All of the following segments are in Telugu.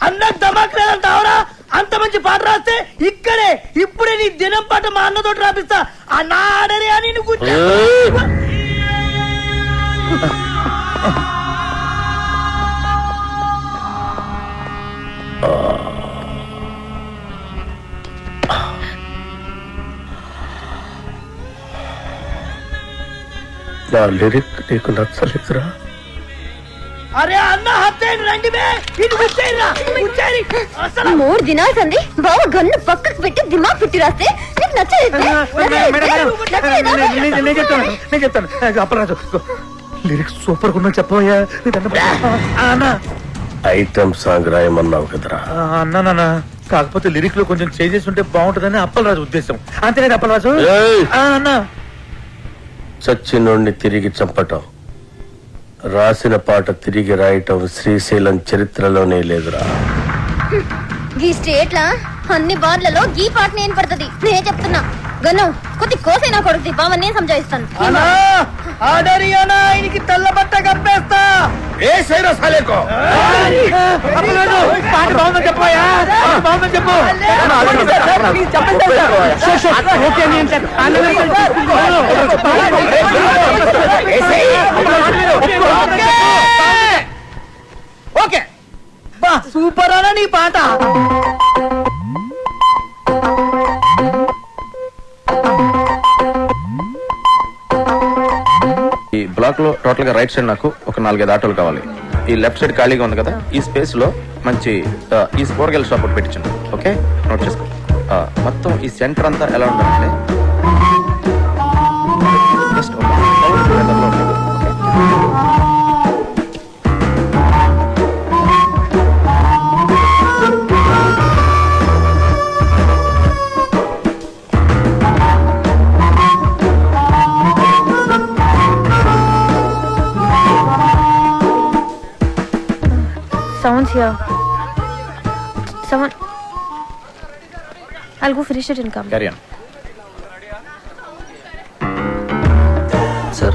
అన్నకు దమాక్ లేదంటావరా? అంత మంచి పాట రాస్తే ఇక్కడే ఇప్పుడే నీ దినం పాట మా అన్నతోటి రాపిస్తా. అన్నా ఆడరే అని నా లిరిక్ నీకు నచ్చలేదురా? అరే అన్న హత్యని రండి బే, ఇది ముచ్చేయరా ముచ్చేరి. అసలు 3 దినాలు సంది బావ గన్ను పక్కకు పెట్టి దిమాగ్ పెట్టి రాస్తే నీకు నచ్చలేదు. నేను చెప్తాను అప్పరాజు, లిరిక్స్ సూపర్ ఉన్నా చెప్పబోయా. ఐటమ్ సాంగ్ రాయమన్నావు కదరా? అన్నా, కాకపోతే లిరిక్ లో కొంచెం చేంజెస్ ఉంటే బాగుంటుందని అప్పలరాజు ఉద్దేశం. అంతేనా అప్పలరాజు? అన్నా, చచ్చినోడిని తిరిగి చంపటం, రాసిన పాట తిరిగి రాయటం శ్రీశైలం చరిత్రలోనే లేదురా. ఈ స్టేట్ లా అన్ని బార్లలో ఈ పాట నేను పడుతుంది. నేను చెప్తున్నా గన్ను కొద్ది కోసైనా కొడుతుంది బావ, నేను సంజాయిస్తాను. ఆయనకి తెల్ల బట్ట కప్పేస్తా. ఏ సైరా సాలేకో పాట బాగుందని చెప్పాయా? బాగుందని చెప్పు. ఓకే బా, సూపర్ అనా నీ పాట. ఈ బ్లాక్ లో టోటల్ గా రైట్ సైడ్ నాకు ఒక 4-5 ఆటోలు కావాలి. ఈ లెఫ్ట్ సైడ్ ఖాళీగా ఉంది కదా, ఈ స్పేస్ లో మంచి ఈ కూరగాయల షాప్ ఒకటి పెట్టించండి. ఓకే, నోట్ చేసుకో. మొత్తం ఈ సెంటర్ అంతా ఎలా ఉండాలంటే just Someone's here. Someone. I'll go finish it and come. Carry on. Sir.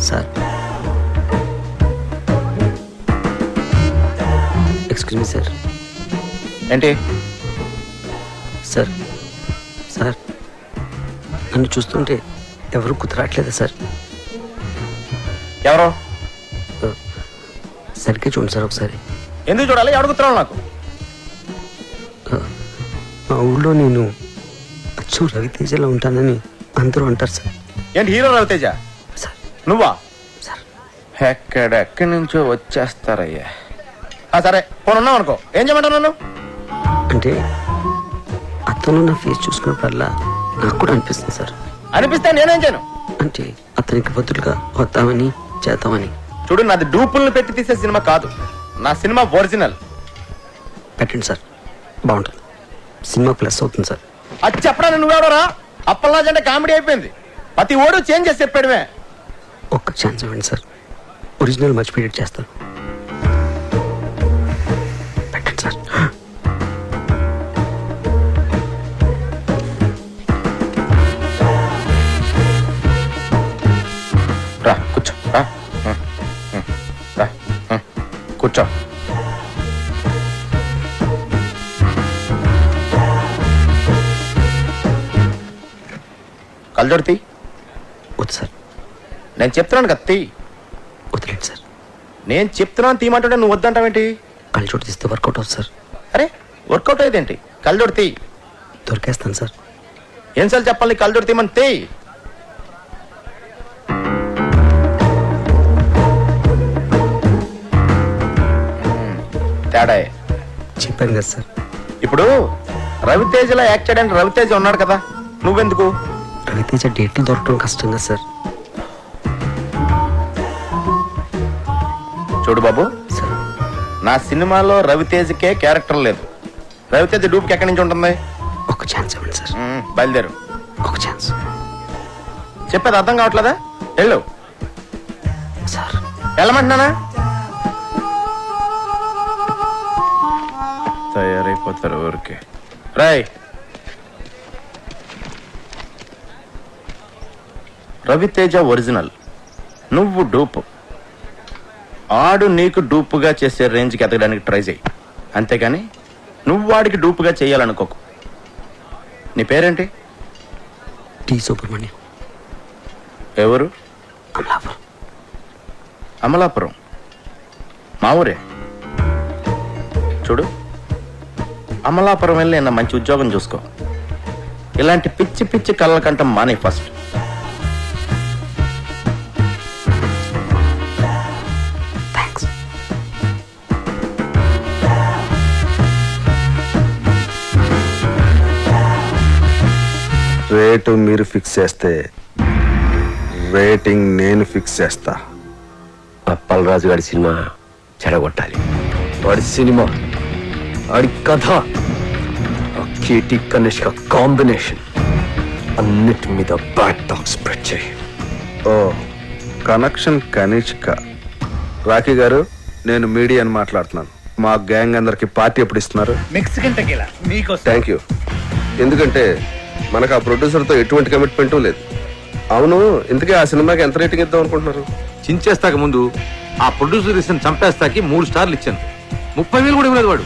Sir. Excuse me, sir. ఏంటి సార్? సార్, నన్ను చూస్తుంటే ఎవరు కుదరట్లేదా సార్? ఎవరో సరిగ్గా చూడండి సార్ ఒకసారి. ఎందుకు చూడాలి? అడుగుతున్నావు నాకు. మా ఊళ్ళో నేను అచ్చు రవితేజలో ఉంటానని అందరూ అంటారు సార్. ఏంటి హీరో రవితేజ? సార్. నువ్వా? సార్. ఎక్కడెక్కడి నుంచో వచ్చేస్తారయ్యా. సరే పోనున్నావు అనుకో, ఏం చేయమంటావు నన్ను? అంటే అతను నా ఫేస్ చూసుకున్నప్పుడల్లా నాకు కూడా అనిపిస్తుంది సార్. అనిపిస్తే నేనేం చేయను? అంటే అతనికి బదులుగా వద్దామని చేద్దామని. చూడు, నాది డూపుల్ని పెట్టి తీసే సినిమా కాదు, నా సినిమా ఒరిజినల్. పెట్టండి సార్, బాగుంటుంది. సినిమా ప్లస్ అవుతుంది సార్. అది చెప్పడానికి నువ్వెవడరా? అప్పల్లాజ్ అంటే కామెడీ అయిపోయింది. ప్రతి ఓడు చేంజ్ చేసి చెప్పాడువే. ఒక్క ఛాన్స్ ఇవ్వండి సార్, ఒరిజినల్ మర్చిపోయేట్ చేస్తాను. పెట్టండి సార్. రా కూర్చో, రా కూర్చో. కళ్ళజోడు తీ. వద్దు సార్. నేను చెప్తున్నాను కదా తీ. వదిలేండి సార్. నేను చెప్తున్నాను తీయమంటుంటే నువ్వు వద్దంటావేంటి? కళ్ళజోడు తీస్తే వర్కౌట్ అవుతుంది సార్. అరే వర్కౌట్ అయ్యేదేంటి? కళ్ళజోడు తీ. దొరికేస్తాను సార్. ఏం చెప్పాలి? కళ్ళజోడు తీయమని తీ. తేడా చెప్పాను కదా సార్. ఇప్పుడు రవితేజలో యాక్సిడెంట్ రవితేజ ఉన్నాడు కదా, నువ్వెందుకు? రవితేజ డేట్లు దొరకడం కష్టం కదా సార్. చూడు బాబు, సార్ నా సినిమాలో రవితేజకే క్యారెక్టర్ లేదు. రవితేజ డూప్కి ఎక్కడి నుంచి ఉంటుంది? ఒక ఛాన్స్ ఇవ్వండి సార్. బయలుదేరు. ఒక ఛాన్స్. చెప్పేది అర్థం కావట్లేదా? వెళ్ళు సార్. వెళ్ళమంటున్నానా? తయారైపోతారు ఊరికే. రాయ్, రవితేజ ఒరిజినల్, నువ్వు డూపు. ఆడు నీకు డూపుగా చేసే రేంజ్కి ఎదగడానికి ట్రై చేయి, అంతేగాని నువ్వు వాడికి డూపుగా చేయాలనుకోకు. నీ పేరేంటి? టి సుబ్రహ్మణ్యం. ఎవరు? అమలాపురం. అమలాపురం మా ఊరే. చూడు, అమలాపురం వెళ్ళి నా మంచి ఉద్యోగం చూసుకో. ఇలాంటి పిచ్చి పిచ్చి కళ్ళ కంట మానే ఫస్ట్. థ్యాంక్స్. రేటు మీరు ఫిక్స్ చేస్తే రేటింగ్ నేను ఫిక్స్ చేస్తా. అప్పలరాజు గారి సినిమా చెడగొట్టాలి. వాడి సినిమా, వాడి కథ, ఆ కేటీ కనిష్క కాంబినేషన్ అన్నిటి మీద బ్యాడ్ టాక్ స్ప్రెడ్ చేయి. ఓ కనెక్షన్ కనిష్క. రాఖీ గారు, నేను మీడియాని మాట్లాడుతున్నాను. మా గ్యాంగ్ అందరికి పార్టీ ఎప్పుడు ఇస్తున్నారు? మెక్సికన్ టెకీలా మీకోసం. Thank you. ఎందుకంటే మనకు ఆ ప్రొడ్యూసర్తో ఎటువంటి కమిట్మెంట్ లేదు. అవును, ఇంతకీ ఆ సినిమాకి ఎంత రేటింగ్ ఇద్దాం అనుకుంటున్నారు? చించేస్తాక ముందు ఆ ప్రొడ్యూసర్ ఇచ్చిన చంపేస్తాకి 3 స్టార్లు ఇచ్చాను. 30,000 కూడా ఇవ్వలేదు వాడు.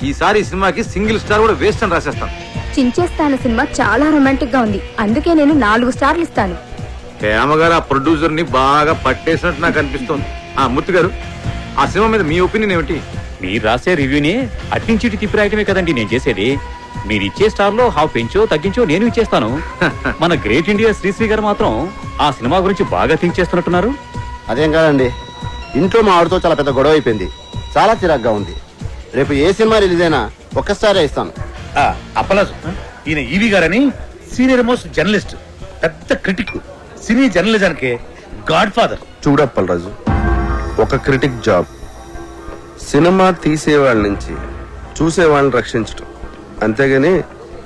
ఈసారి ఈ సినిమాకి సింగిల్ స్టార్ కూడా వేస్ట్ అని రాసేస్తాను. చించేస్తాను సినిమా చాలా రొమాంటిక్ గా ఉంది, అందుకే నేను 4 స్టార్లు ఇస్తాను. హేమగారు ఆ ప్రొడ్యూసర్ ని బాగా పట్టేసినట్టు నాకు అనిపిస్తోంది. మూర్తి గారు, ఆ సినిమా మీద మీ ఒపీనియన్ ఏమిటి? మీరు రాసే రివ్యూని అట్నుంచి ఇటు తిప్పి రాయటమే కదండి నేను చేసేది. మీరు ఇచ్చే స్టార్ లో హాఫ్ పెంచో తగ్గించో నేను ఇచ్చేస్తాను. మన గ్రేట్ ఇండియా శ్రీశ్రీ గారు మాత్రం ఆ సినిమా గురించి బాగా థింక్ చేస్తున్నట్టున్నారు. అదేం కాదండి, ఇంట్లో మా ఆవిడతో చాలా పెద్ద గొడవ అయిపోయింది. చాలా చిరాగ్గా ఉంది. రేపు ఏ సినిమా రిలీజ్ అయినా 1 స్టారే ఇస్తాను. అప్పలరాజు, ఈయన ఈవి గారని సీనియర్ మోస్ట్ జర్నలిస్ట్, పెద్ద క్రిటిక్, సినీ జర్నలిజానికి గాడ్ ఫాదర్. చూడప్పలరాజు, ఒక క్రిటిక్ జాబ్ సినిమా తీసేవాళ్ళ నుంచి చూసేవాళ్ళని రక్షించడం, అంతేగాని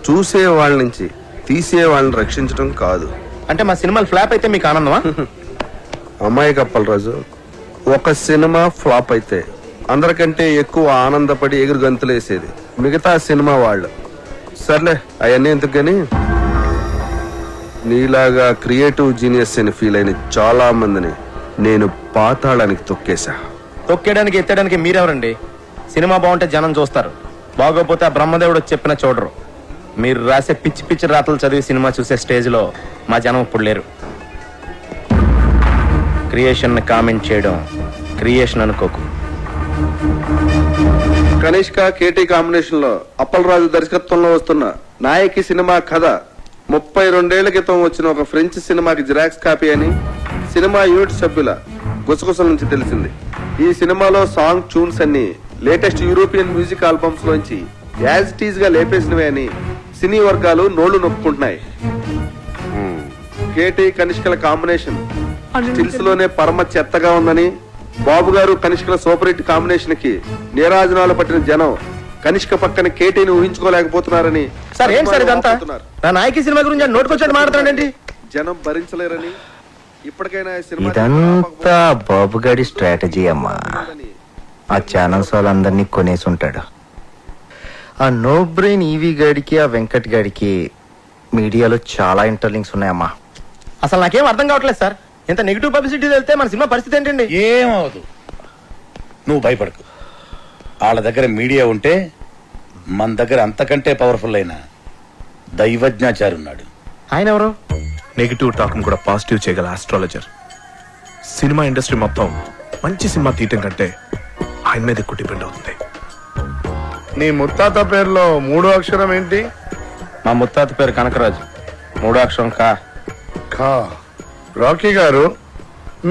చూసేవాళ్ళ నుంచి తీసేవాళ్ళని రక్షించడం కాదు. అంటే మా సినిమాలు ఫ్లాప్ అయితే మీకు ఆనందమా? అమ్మాయి అప్పలరాజు, ఒక సినిమా ఫ్లాప్ అయితే అందరికంటే ఎక్కువ ఆనందపడి ఎగురు గంతులేసేది మిగతా సినిమా వాళ్ళు. సర్లే, అవన్నీ ఎందుకు గాని, నీలాగా క్రియేటివ్ జీనియస్ అని ఫీల్ అయిన చాలా మందిని నేను పాతాళానికి తొక్కేశా. తొక్కేయడానికి ఎత్తడానికి మీరెవరండి? సినిమా బాగుంటే జనం చూస్తారు, బాగోపోతే ఆ బ్రహ్మదేవుడు చెప్పిన చూడరు. మీరు రాసే పిచ్చి పిచ్చి రాతలు చదివి సినిమా చూసే స్టేజ్లో మా జనం ఇప్పుడు లేరు. క్రియేషన్ కామెంట్ చేయడం క్రియేషన్ అనుకోకు. కనిష్క కేటీ కాంబినేషన్ లో అప్పలరాజు దర్శకత్వంలో వస్తున్న నాయకి సినిమా కథ 32 క్రితం వచ్చిన ఒక ఫ్రెంచ్ సినిమాకి జిరాక్స్ కాపీ అని సినిమా యూనిట్ సభ్యుల గుసగుసల నుంచి తెలిసింది. ఈ సినిమాలో సాంగ్ ట్యూన్స్ అన్ని లేటెస్ట్ యూరోపియన్ మ్యూజిక్ ఆల్బమ్స్ లోంచి యాజ్ టీజ్ గా లేపేసినవే అని సినీ వర్గాలు నోళ్లు నొప్పుకుంటున్నాయి. కేటీ కనిష్కల కాంబినేషన్ స్టిల్స్ లోనే పరమ చెత్తగా ఉందని, బాబు గారు కనిష్కల సూపర్ హిట్ కాంబినేషన్ కి నీరాజనాలు పట్టిన జనం కనిష్క పక్కన కేటీని ఊహించుకోలేకపోతున్నారని సార్, ఏం సార్ ఇదంతా? నా నాయకి సినిమా గురించి నోటుకొచ్చాడు మాట్లాడుతాడండి. జనం భరించలేరని ఇప్పటికైనా ఈ సినిమా ఇదంతా బాబుగాడి స్ట్రాటజీ అమ్మా. ఆ ఛానల్స్ వాళ్ళందరినీ కొనేసి ఉంటాడు. ఆ నో బ్రెయిన్ ఈవీ గాడికి ఆ వెంకట్ గాడికి మీడియాలో చాలా ఇంటర్లింక్స్ ఉన్నాయమ్మా. అసలు నాకేం అర్థం కావట్లేదు సార్. ఇంత నెగిటివ్ పబ్లిసిటీ వెళ్తే మన సినిమా పరిస్థితి ఏంటండి? ఏమవదు, నువ్వు భయపడకు. వాళ్ళ దగ్గర మీడియా ఉంటే మన దగ్గర అంతకంటే పవర్ఫుల్ అయిన దైవజ్ఞాచారి ఉన్నాడు. ఆయన ఎవరు? నెగిటివ్ టాక్ కూడా పాజిటివ్ చేయగల ఆస్ట్రాలజర్. సినిమా ఇండస్ట్రీ మొత్తం మంచి సినిమా తీయటం కంటే ఆయన మీద ఎక్కువ డిపెండ్ అవుతుంది. నీ ముత్తాత పేరులో 3వ అక్షరం ఏంటి? మా ముత్తాత పేరు కనకరాజు. 3వ అక్షరం కా. రాకీ గారు,